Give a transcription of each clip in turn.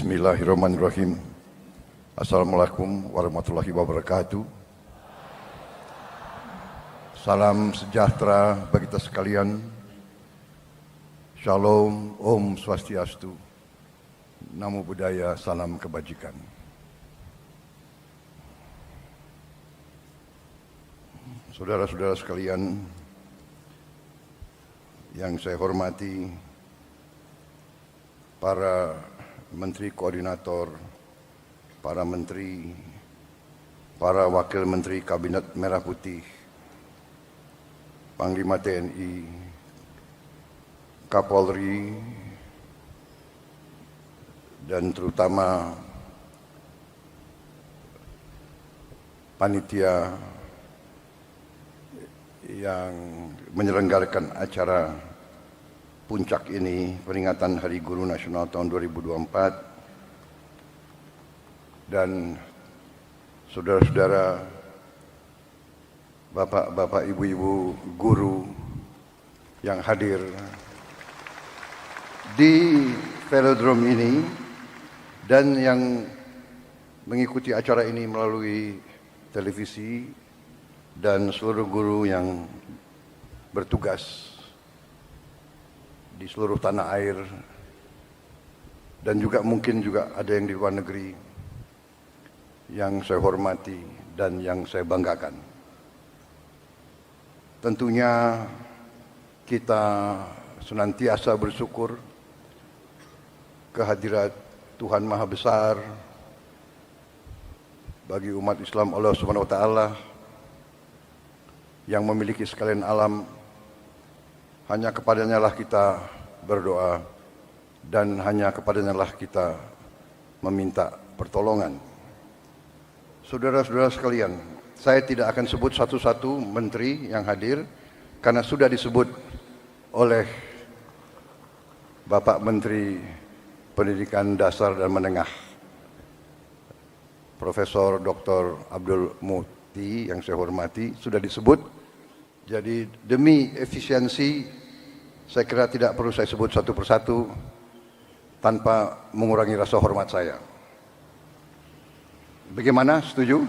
Bismillahirrahmanirrahim. Assalamualaikum warahmatullahi wabarakatuh. Salam sejahtera bagi kita sekalian. Shalom, Om Swastiastu. Namo Buddhaya, salam kebajikan. Saudara-saudara sekalian yang saya hormati, para menteri koordinator, para menteri, para wakil menteri Kabinet Merah Putih, Panglima TNI, Kapolri, dan terutama panitia yang menyelenggarakan acara puncak ini, peringatan Hari Guru Nasional tahun 2024, dan saudara-saudara, bapak-bapak, ibu-ibu guru yang hadir di velodrome ini dan yang mengikuti acara ini melalui televisi, dan seluruh guru yang bertugas di seluruh tanah air, dan juga mungkin juga ada yang di luar negeri yang saya hormati dan yang saya banggakan. Tentunya kita senantiasa bersyukur kehadirat Tuhan Maha Besar bagi umat Islam, Allah Subhanahu wa Ta'ala, yang memiliki sekalian alam. Hanya kepadanya lah kita berdoa, dan hanya kepadanya lah kita meminta pertolongan. Saudara-saudara sekalian, saya tidak akan sebut satu-satu menteri yang hadir, karena sudah disebut oleh Bapak Menteri Pendidikan Dasar dan Menengah, Profesor Dr. Abdul Muti, yang saya hormati, sudah disebut. Jadi demi efisiensi, saya kira tidak perlu saya sebut satu persatu tanpa mengurangi rasa hormat saya. Bagaimana? Setuju?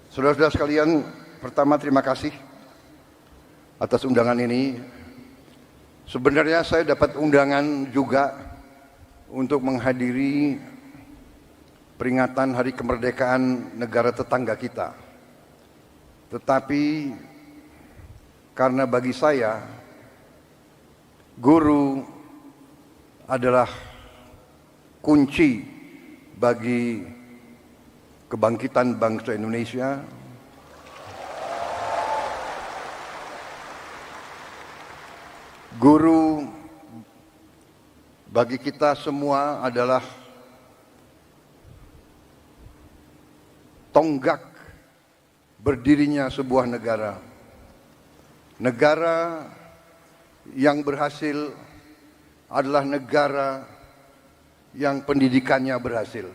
Saudara-saudara sekalian, pertama terima kasih atas undangan ini. Sebenarnya saya dapat undangan juga untuk menghadiri peringatan Hari Kemerdekaan negara tetangga kita. Tetapi karena bagi saya guru adalah kunci bagi kebangkitan bangsa Indonesia, guru bagi kita semua adalah tonggak berdirinya sebuah negara. Negara yang berhasil adalah negara yang pendidikannya berhasil.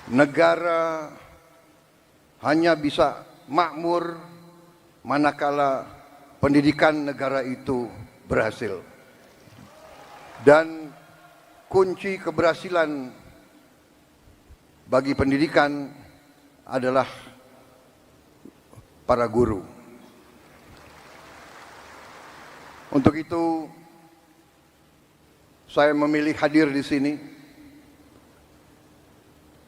Negara hanya bisa makmur manakala pendidikan negara itu berhasil. Dan kunci keberhasilan bagi pendidikan adalah para guru. Untuk itu saya memilih hadir di sini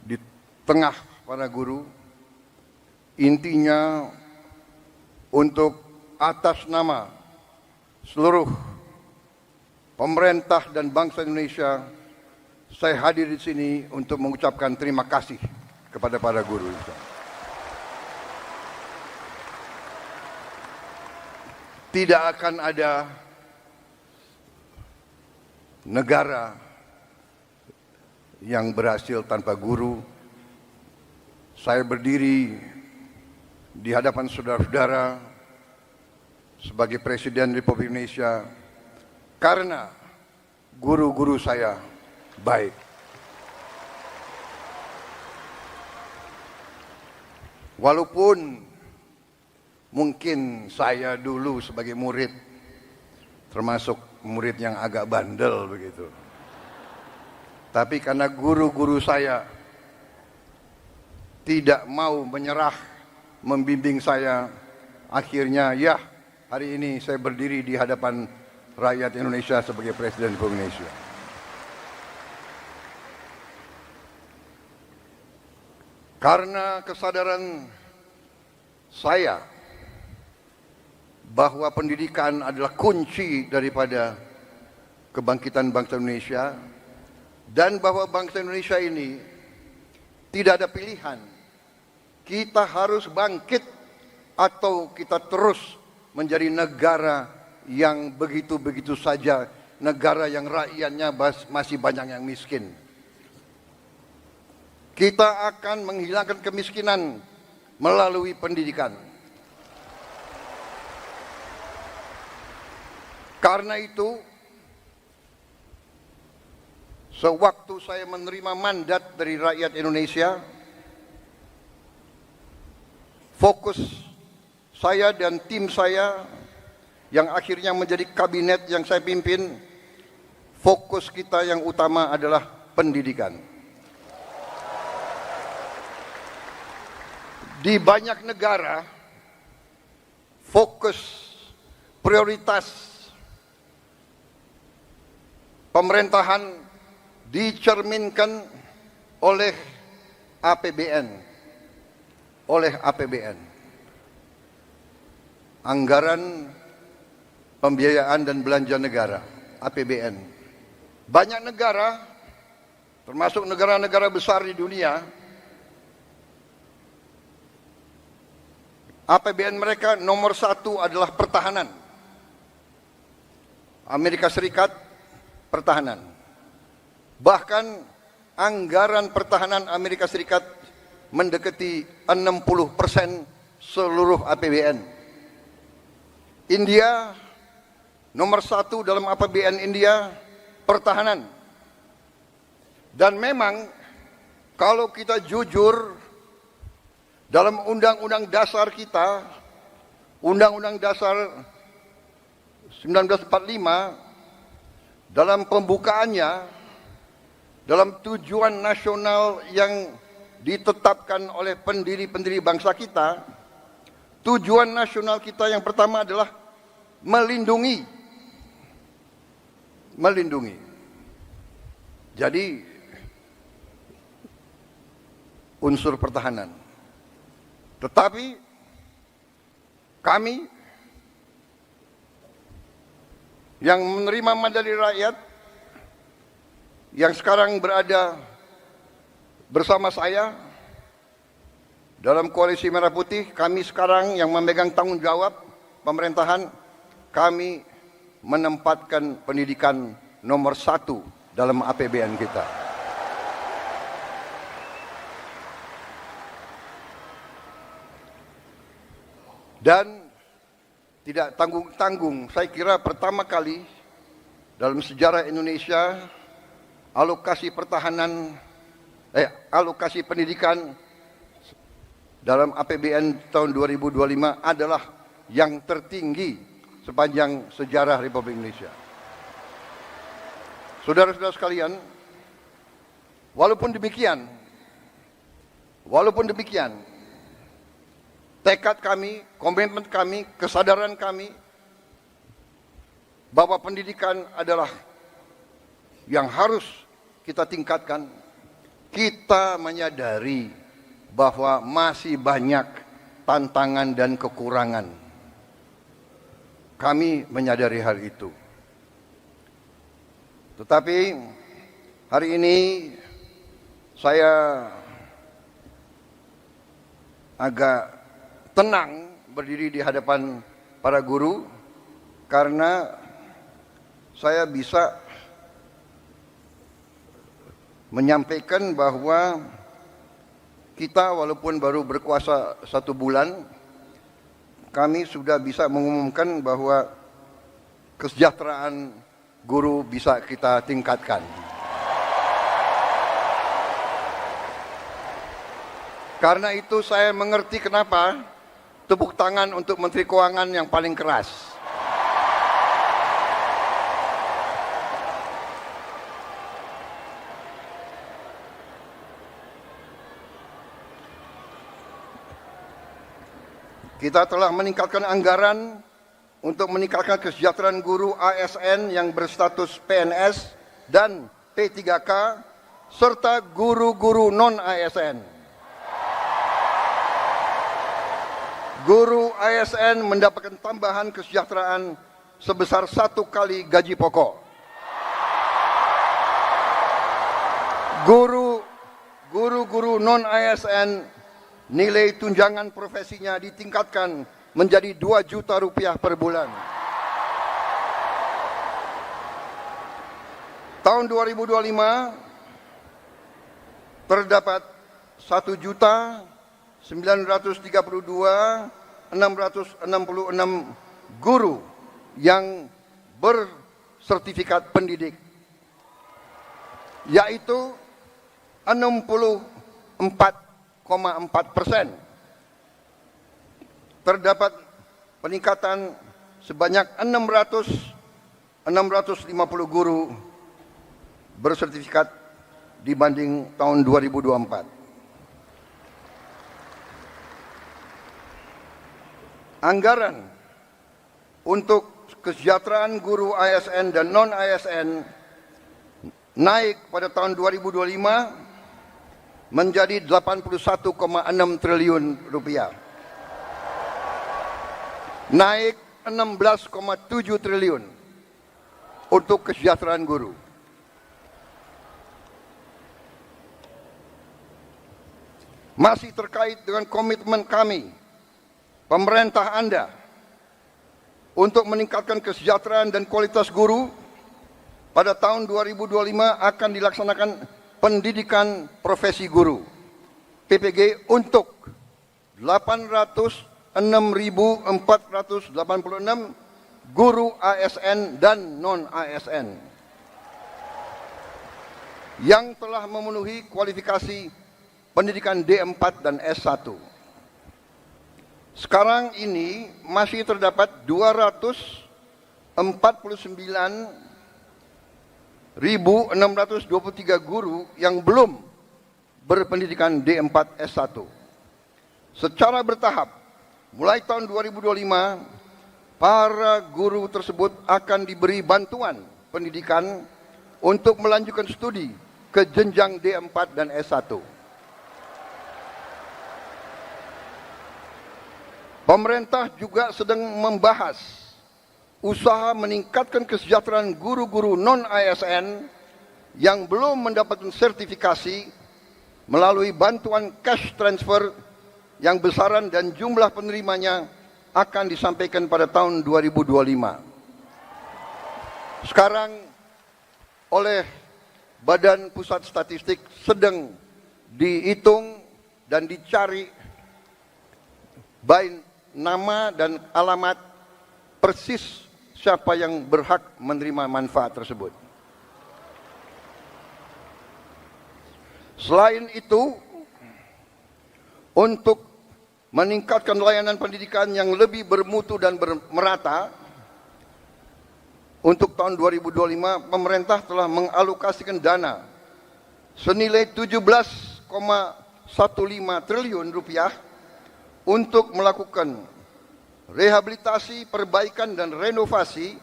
di tengah para guru, intinya untuk atas nama seluruh pemerintah dan bangsa Indonesia, saya hadir di sini untuk mengucapkan terima kasih kepada para guru. Tidak akan ada negara yang berhasil tanpa guru. Saya berdiri di hadapan saudara-saudara sebagai Presiden Republik Indonesia karena guru-guru saya baik. Walaupun Mungkin saya dulu sebagai murid, termasuk murid yang agak bandel begitu. Tapi karena guru-guru saya tidak mau menyerah, membimbing saya, akhirnya ya hari ini saya berdiri di hadapan rakyat Indonesia sebagai Presiden Republik Indonesia. Karena kesadaran saya bahwa pendidikan adalah kunci daripada kebangkitan bangsa Indonesia, dan bahwa bangsa Indonesia ini tidak ada pilihan. Kita harus bangkit atau kita terus menjadi negara yang begitu-begitu saja, negara yang rakyatnya masih banyak yang miskin. Kita akan menghilangkan kemiskinan melalui pendidikan. Karena itu, sewaktu saya menerima mandat dari rakyat Indonesia, fokus saya dan tim saya yang akhirnya menjadi kabinet yang saya pimpin, fokus kita yang utama adalah pendidikan. Di banyak negara, fokus prioritas pemerintahan dicerminkan oleh APBN. Anggaran Pembiayaan dan Belanja Negara, APBN. Banyak negara, termasuk negara-negara besar di dunia, APBN mereka nomor 1 adalah pertahanan. Amerika Serikat, pertahanan. Bahkan anggaran pertahanan Amerika Serikat mendekati 60% seluruh APBN. India, nomor 1 dalam APBN India, pertahanan. Dan memang kalau kita jujur, dalam Undang-Undang Dasar kita, Undang-Undang Dasar 1945, dalam pembukaannya, dalam tujuan nasional yang ditetapkan oleh pendiri-pendiri bangsa kita, tujuan nasional kita yang pertama adalah melindungi. Jadi, unsur pertahanan. Tetapi kami yang menerima mandat dari rakyat, yang sekarang berada bersama saya dalam Koalisi Merah Putih, kami sekarang yang memegang tanggung jawab pemerintahan, kami menempatkan pendidikan nomor 1 dalam APBN kita. Dan tidak tanggung-tanggung, saya kira pertama kali dalam sejarah Indonesia alokasi pendidikan dalam APBN tahun 2025 adalah yang tertinggi sepanjang sejarah Republik Indonesia. Saudara-saudara sekalian, walaupun demikian, tekad kami, komitmen kami, kesadaran kami bahwa pendidikan adalah yang harus kita tingkatkan. Kita menyadari bahwa masih banyak tantangan dan kekurangan. Kami menyadari hal itu. Tetapi hari ini saya agak tenang berdiri di hadapan para guru karena saya bisa menyampaikan bahwa kita walaupun baru berkuasa 1 bulan, kami sudah bisa mengumumkan bahwa kesejahteraan guru bisa kita tingkatkan. Karena itu saya mengerti kenapa Tepuk tangan untuk Menteri Keuangan yang paling keras. Kita telah meningkatkan anggaran untuk meningkatkan kesejahteraan guru ASN yang berstatus PNS dan P3K serta guru-guru non-ASN. Guru ASN mendapatkan tambahan kesejahteraan sebesar 1 kali gaji pokok. Guru-guru non-ASN nilai tunjangan profesinya ditingkatkan menjadi 2 juta rupiah per bulan. Tahun 2025 terdapat 1.932.666 guru yang bersertifikat pendidik, yaitu 64,4%. Terdapat peningkatan sebanyak 650 guru bersertifikat dibanding tahun 2024. Anggaran untuk kesejahteraan guru ASN dan non-ASN naik pada tahun 2025 menjadi 81,6 triliun rupiah. Naik 16,7 triliun untuk kesejahteraan guru. Masih terkait dengan komitmen kami, pemerintah Anda, untuk meningkatkan kesejahteraan dan kualitas guru, pada tahun 2025 akan dilaksanakan pendidikan profesi guru PPG untuk 806.486 guru ASN dan non-ASN yang telah memenuhi kualifikasi pendidikan D4 dan S1. Sekarang ini masih terdapat 249.623 guru yang belum berpendidikan D4 S1. Secara bertahap, mulai tahun 2025, para guru tersebut akan diberi bantuan pendidikan untuk melanjutkan studi ke jenjang D4 dan S1. Pemerintah juga sedang membahas usaha meningkatkan kesejahteraan guru-guru non-ASN yang belum mendapatkan sertifikasi melalui bantuan cash transfer yang besaran dan jumlah penerimanya akan disampaikan pada tahun 2025. Sekarang oleh Badan Pusat Statistik sedang dihitung dan dicari baik nama dan alamat persis siapa yang berhak menerima manfaat tersebut. Selain itu, untuk meningkatkan layanan pendidikan yang lebih bermutu dan merata, untuk tahun 2025 pemerintah telah mengalokasikan dana senilai 17,15 triliun rupiah untuk melakukan rehabilitasi, perbaikan dan renovasi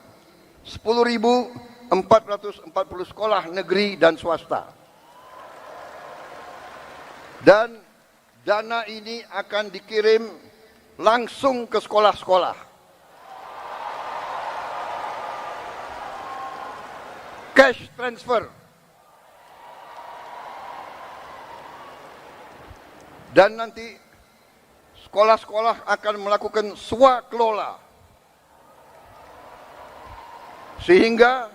10.440 sekolah negeri dan swasta. Dan dana ini akan dikirim langsung ke sekolah-sekolah. Cash transfer. Dan nanti sekolah-sekolah akan melakukan swakelola, sehingga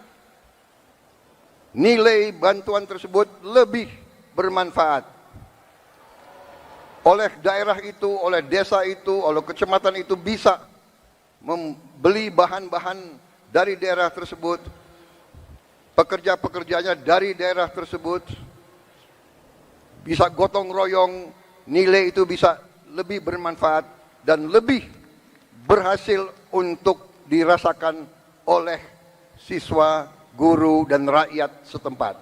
nilai bantuan tersebut lebih bermanfaat oleh daerah itu, oleh desa itu, oleh kecamatan itu, bisa membeli bahan-bahan dari daerah tersebut, pekerja-pekerjanya dari daerah tersebut, bisa gotong royong, nilai itu bisa lebih bermanfaat dan lebih berhasil untuk dirasakan oleh siswa, guru, dan rakyat setempat.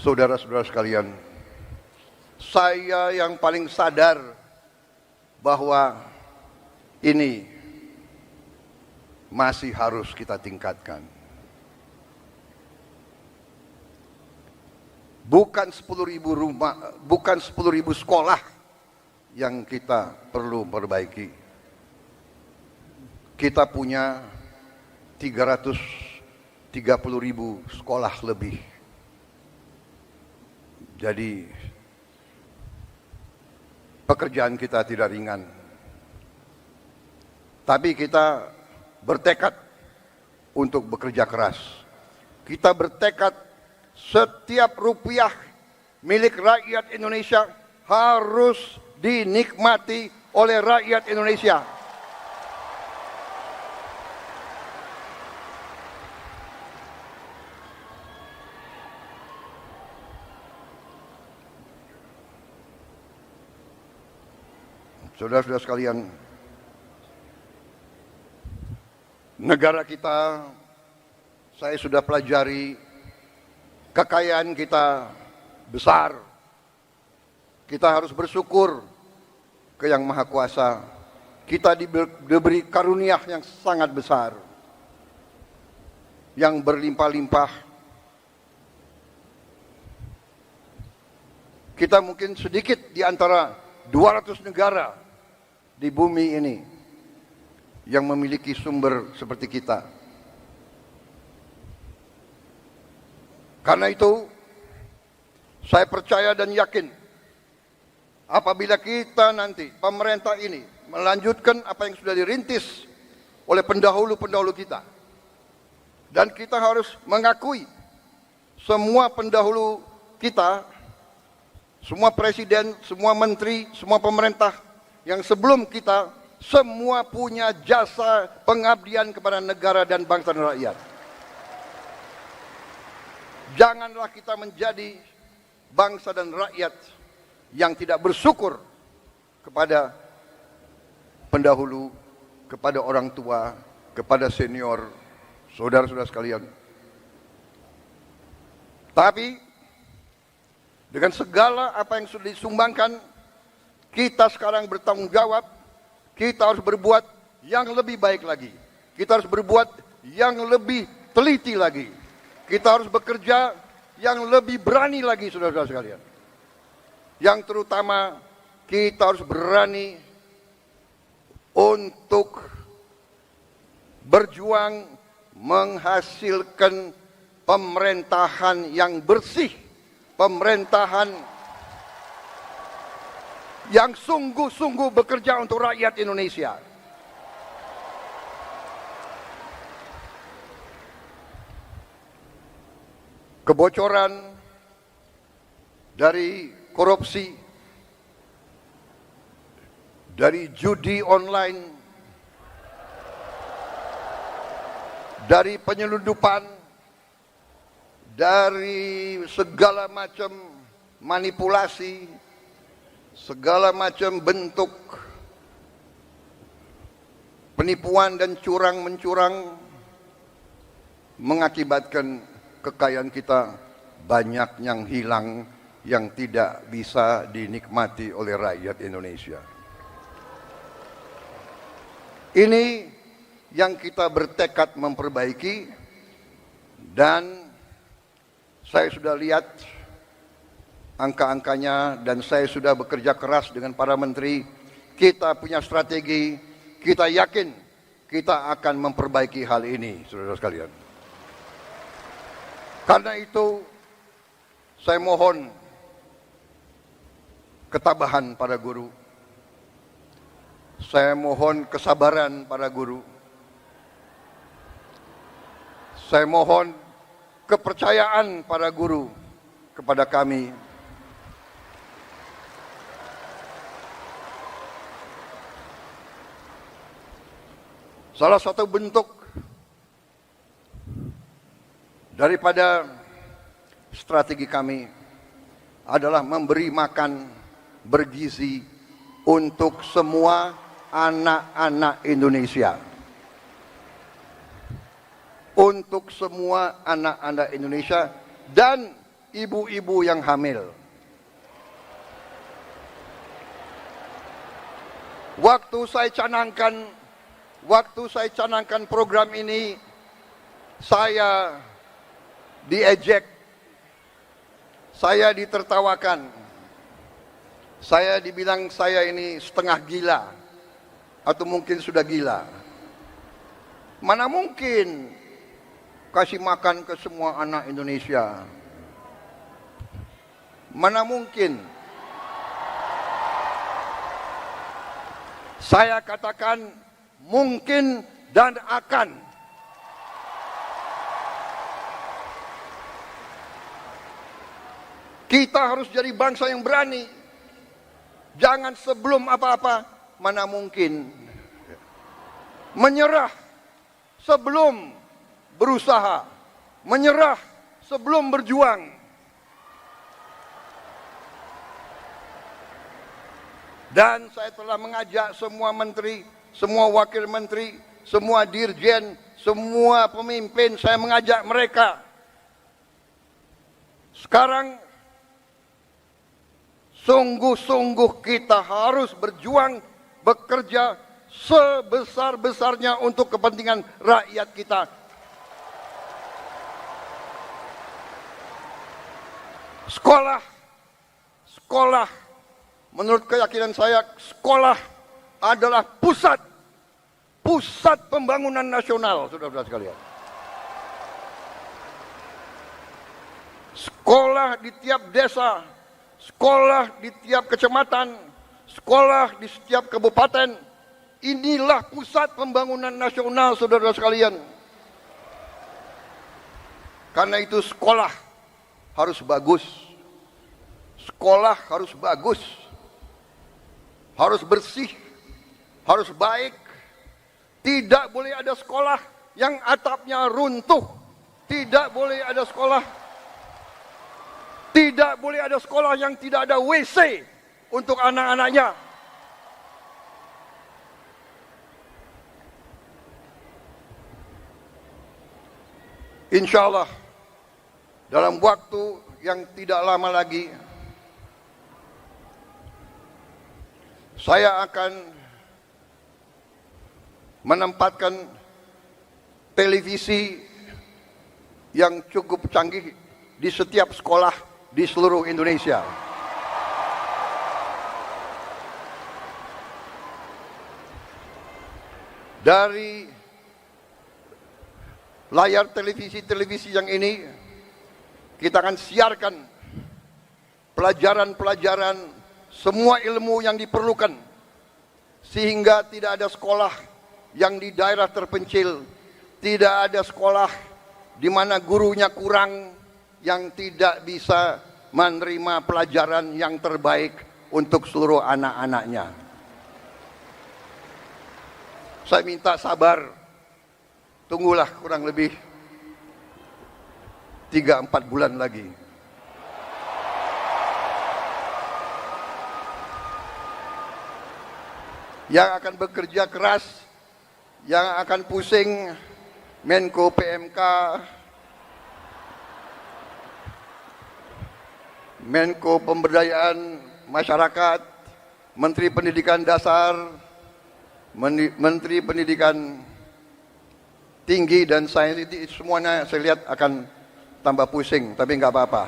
Saudara-saudara sekalian, saya yang paling sadar bahwa ini masih harus kita tingkatkan. Bukan 10.000 rumah, bukan 10.000 sekolah yang kita perlu perbaiki. Kita punya 330.000 sekolah lebih. Jadi pekerjaan kita tidak ringan. Tapi kita bertekad untuk bekerja keras. Kita bertekad setiap rupiah milik rakyat Indonesia harus dinikmati oleh rakyat Indonesia. Saudara-saudara sekalian, negara kita, saya sudah pelajari, kekayaan kita besar. Kita harus bersyukur ke Yang Maha Kuasa. Kita diberi karunia yang sangat besar, yang berlimpah-limpah. Kita mungkin sedikit di antara 200 negara di bumi ini yang memiliki sumber seperti kita. Karena itu, saya percaya dan yakin apabila kita nanti, pemerintah ini, melanjutkan apa yang sudah dirintis oleh pendahulu-pendahulu kita. Dan kita harus mengakui semua pendahulu kita, semua presiden, semua menteri, semua pemerintah yang sebelum kita, semua punya jasa pengabdian kepada negara dan bangsa dan rakyat. Janganlah kita menjadi bangsa dan rakyat yang tidak bersyukur kepada pendahulu, kepada orang tua, kepada senior, saudara-saudara sekalian. Tapi dengan segala apa yang sudah disumbangkan, kita sekarang bertanggung jawab, kita harus berbuat yang lebih baik lagi. Kita harus berbuat yang lebih teliti lagi. Kita harus bekerja yang lebih berani lagi, saudara-saudara sekalian. Yang terutama kita harus berani untuk berjuang menghasilkan pemerintahan yang bersih, pemerintahan yang sungguh-sungguh bekerja untuk rakyat Indonesia. Kebocoran dari korupsi, dari judi online, dari penyelundupan, dari segala macam manipulasi, segala macam bentuk penipuan dan curang-mencurang mengakibatkan kekayaan kita banyak yang hilang, yang tidak bisa dinikmati oleh rakyat Indonesia. Ini yang kita bertekad memperbaiki, dan saya sudah lihat angka-angkanya dan saya sudah bekerja keras dengan para menteri. Kita punya strategi, kita yakin kita akan memperbaiki hal ini, saudara sekalian. Karena itu, saya mohon ketabahan para guru. Saya mohon kesabaran para guru. Saya mohon kepercayaan para guru kepada kami. Salah satu bentuk daripada strategi kami adalah memberi makan bergizi untuk semua anak-anak Indonesia. Untuk semua anak-anak Indonesia dan ibu-ibu yang hamil. Waktu saya canangkan program ini, saya diejek, saya ditertawakan, saya dibilang saya ini setengah gila, atau mungkin sudah gila. Mana mungkin kasih makan ke semua anak Indonesia? Mana mungkin? Saya katakan mungkin dan akan. Kita harus jadi bangsa yang berani. Jangan sebelum apa-apa, mana mungkin. Menyerah sebelum berusaha. Menyerah sebelum berjuang. Dan saya telah mengajak semua menteri, semua wakil menteri, semua dirjen, semua pemimpin, saya mengajak mereka. Sekarang sungguh-sungguh kita harus berjuang, bekerja sebesar-besarnya untuk kepentingan rakyat kita. Sekolah, menurut keyakinan saya, sekolah adalah pusat pembangunan nasional, saudara-saudara sekalian. Sekolah di tiap desa, sekolah di tiap kecamatan, sekolah di setiap kabupaten, inilah pusat pembangunan nasional, saudara-saudara sekalian. Karena itu sekolah harus bagus, sekolah harus bagus, harus bersih, harus baik. Tidak boleh ada sekolah yang atapnya runtuh. Tidak boleh ada sekolah. Tidak boleh ada sekolah yang tidak ada WC untuk anak-anaknya. Insya Allah dalam waktu yang tidak lama lagi saya akan menempatkan televisi yang cukup canggih di setiap sekolah di seluruh Indonesia. Dari layar televisi yang ini kita akan siarkan pelajaran-pelajaran, semua ilmu yang diperlukan, sehingga tidak ada sekolah yang di daerah terpencil, tidak ada sekolah di mana gurunya kurang, yang tidak bisa menerima pelajaran yang terbaik untuk seluruh anak-anaknya. Saya minta sabar, tunggulah kurang lebih 3-4 bulan lagi. Yang akan bekerja keras, yang akan pusing, Menko PMK, Menko Pemberdayaan Masyarakat, Menteri Pendidikan Dasar, Menteri Pendidikan Tinggi dan Sains, semuanya saya lihat akan tambah pusing, tapi nggak apa-apa.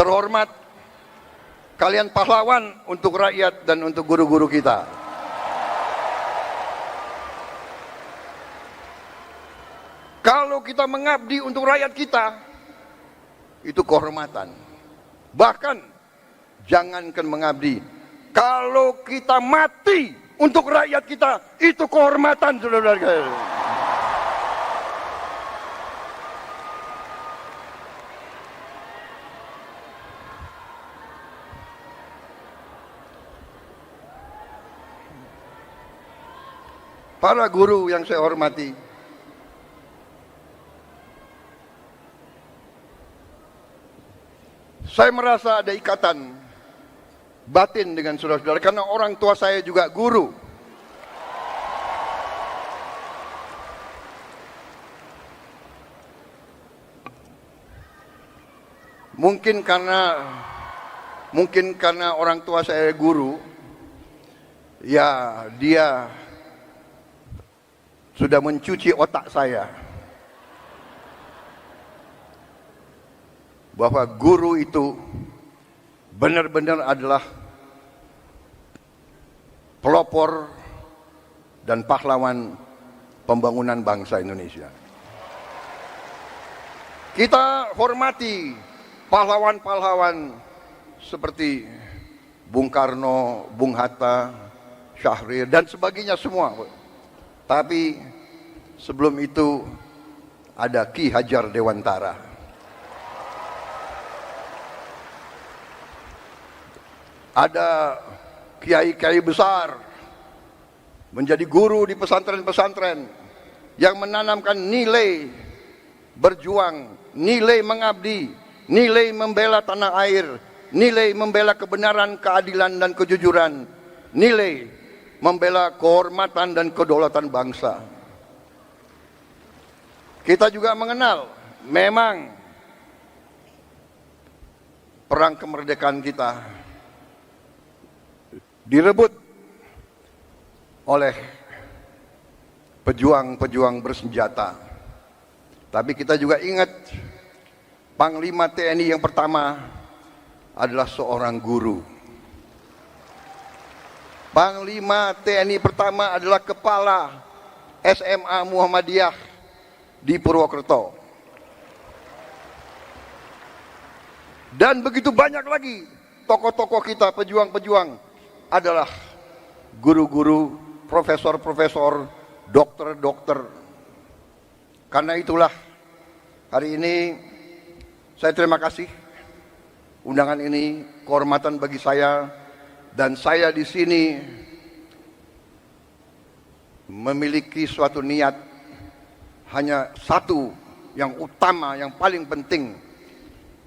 Terhormat, kalian pahlawan untuk rakyat dan untuk guru-guru kita. Kalau kita mengabdi untuk rakyat kita, itu kehormatan. Bahkan jangankan mengabdi, kalau kita mati untuk rakyat kita, itu kehormatan, saudara-saudara. Para guru yang saya hormati, Saya merasa ada ikatan batin dengan saudara-saudara karena orang tua saya juga guru. Mungkin karena orang tua saya guru, ya dia sudah mencuci otak saya bahwa guru itu benar-benar adalah pelopor dan pahlawan pembangunan bangsa Indonesia. Kita hormati pahlawan-pahlawan seperti Bung Karno, Bung Hatta, Syahrir dan sebagainya semua. Tapi sebelum itu ada Ki Hajar Dewantara. Ada kiai-kiai besar menjadi guru di pesantren-pesantren yang menanamkan nilai berjuang, nilai mengabdi, nilai membela tanah air, nilai membela kebenaran, keadilan dan kejujuran, nilai membela kehormatan dan kedaulatan bangsa. Kita juga mengenal memang perang kemerdekaan kita direbut oleh pejuang-pejuang bersenjata. Tapi kita juga ingat Panglima TNI yang pertama adalah seorang guru. Panglima TNI pertama adalah kepala SMA Muhammadiyah di Purwokerto. Dan begitu banyak lagi tokoh-tokoh kita, pejuang-pejuang adalah guru-guru, profesor-profesor, dokter-dokter. Karena itulah hari ini saya terima kasih undangan ini, kehormatan bagi saya, dan saya di sini memiliki suatu niat hanya satu yang utama, yang paling penting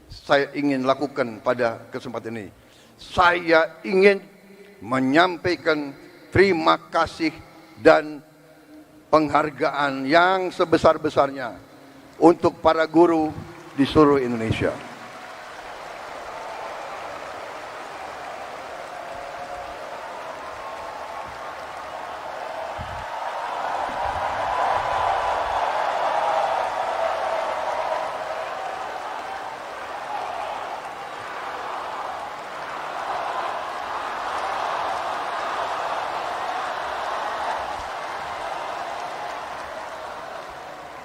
saya ingin lakukan pada kesempatan ini. Saya ingin menyampaikan terima kasih dan penghargaan yang sebesar-besarnya untuk para guru di seluruh Indonesia.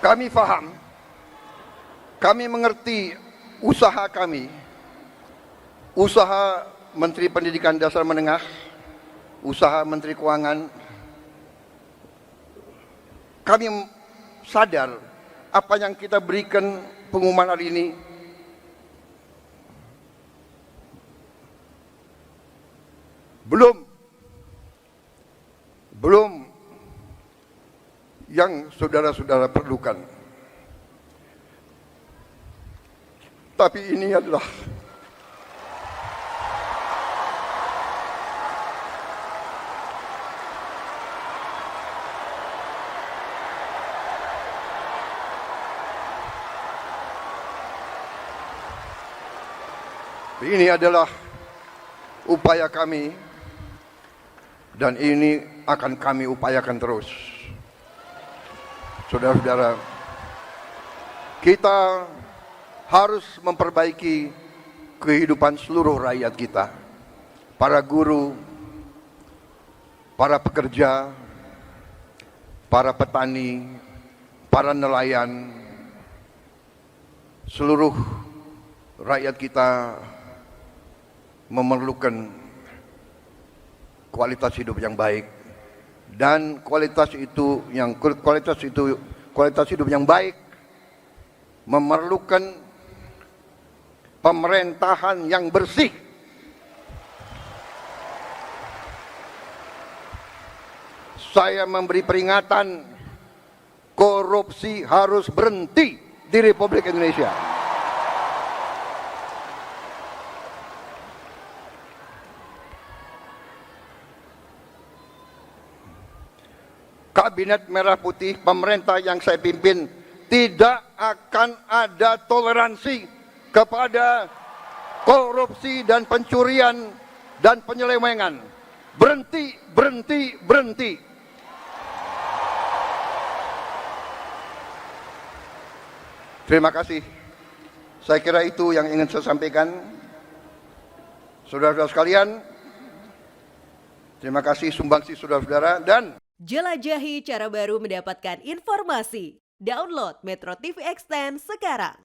Kami paham, kami mengerti usaha kami, usaha Menteri Pendidikan Dasar Menengah, usaha Menteri Keuangan. Kami sadar apa yang kita berikan pengumuman hari ini belum yang saudara-saudara perlukan. Tapi ini adalah upaya kami dan ini akan kami upayakan terus. Saudara-saudara, kita harus memperbaiki kehidupan seluruh rakyat kita. Para guru, para pekerja, para petani, para nelayan, seluruh rakyat kita memerlukan kualitas hidup yang baik. Dan kualitas hidup yang baik memerlukan pemerintahan yang bersih. Saya memberi peringatan, korupsi harus berhenti di Republik Indonesia. Kabinet Merah Putih, pemerintah yang saya pimpin, tidak akan ada toleransi kepada korupsi dan pencurian dan penyelewengan. Berhenti, berhenti, berhenti. Terima kasih. Saya kira itu yang ingin saya sampaikan. Saudara-saudara sekalian, terima kasih sumbangsi saudara-saudara dan jelajahi cara baru mendapatkan informasi. Download Metro TV Extend sekarang.